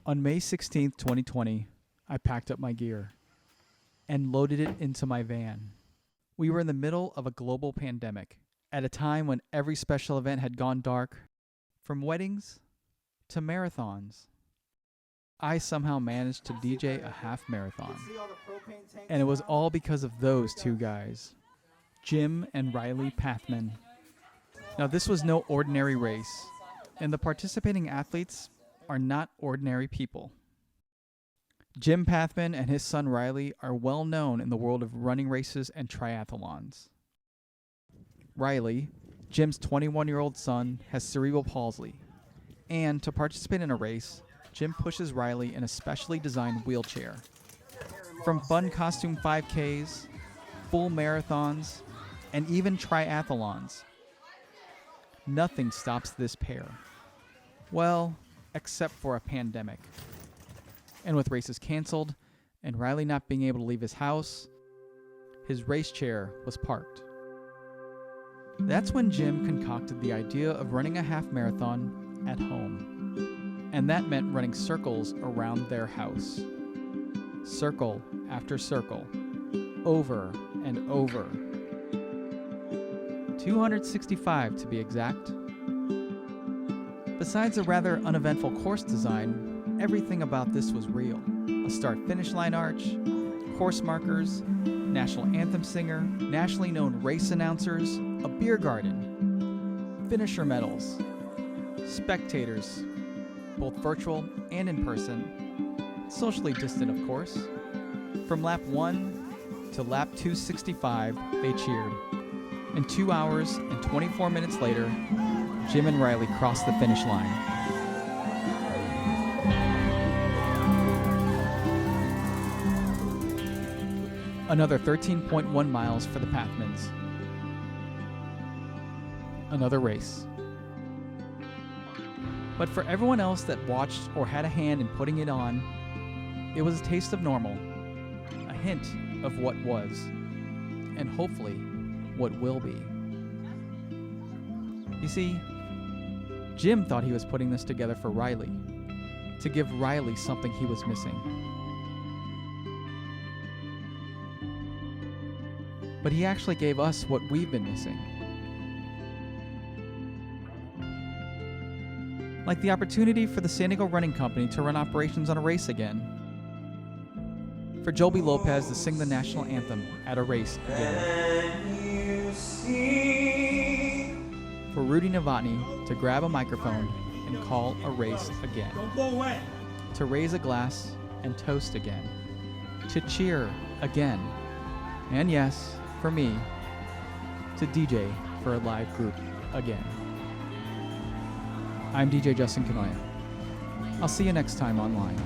On May 16th, 2020, I packed up my gear and loaded it into my van. We were in the middle of a global pandemic, at a time when every special event had gone dark, from weddings to marathons. I somehow managed to DJ a half marathon. And it was all because of those two guys, Jim and Riley Pathman. Now, this was no ordinary race, and the participating athletes are not ordinary people. Jim Pathman and his son Riley are well known in the world of running races and triathlons. Riley, Jim's 21-year-old son, has cerebral palsy, and to participate in a race, Jim pushes Riley in a specially designed wheelchair. From fun costume 5Ks, full marathons, and even triathlons, nothing stops this pair. Well, except for a pandemic. And with races canceled, and Riley not being able to leave his house, his race chair was parked. That's when Jim concocted the idea of running a half marathon at home. And that meant running circles around their house. Circle after circle, over and over. 265 to be exact. Besides a rather uneventful course design, everything about this was real. A start-finish line arch, course markers, national anthem singer, nationally known race announcers, a beer garden, finisher medals, spectators, both virtual and in person, socially distant of course. From lap 1 to lap 265, they cheered. And 2 hours and 24 minutes later, Jim and Riley crossed the finish line. Another 13.1 miles for the Pathmans. Another race. But for everyone else that watched or had a hand in putting it on, it was a taste of normal, a hint of what was, and hopefully what will be. You see, Jim thought he was putting this together for Riley, to give Riley something he was missing. But he actually gave us what we've been missing. Like the opportunity for the San Diego Running Company to run operations on a race again. For Joby Lopez to sing the national anthem at a race again. For Rudy Novotny to grab a microphone and call a race again. To raise a glass and toast again. To cheer again. And yes, for me, to DJ for a live group again. I'm DJ Justin Canoia. I'll see you next time online.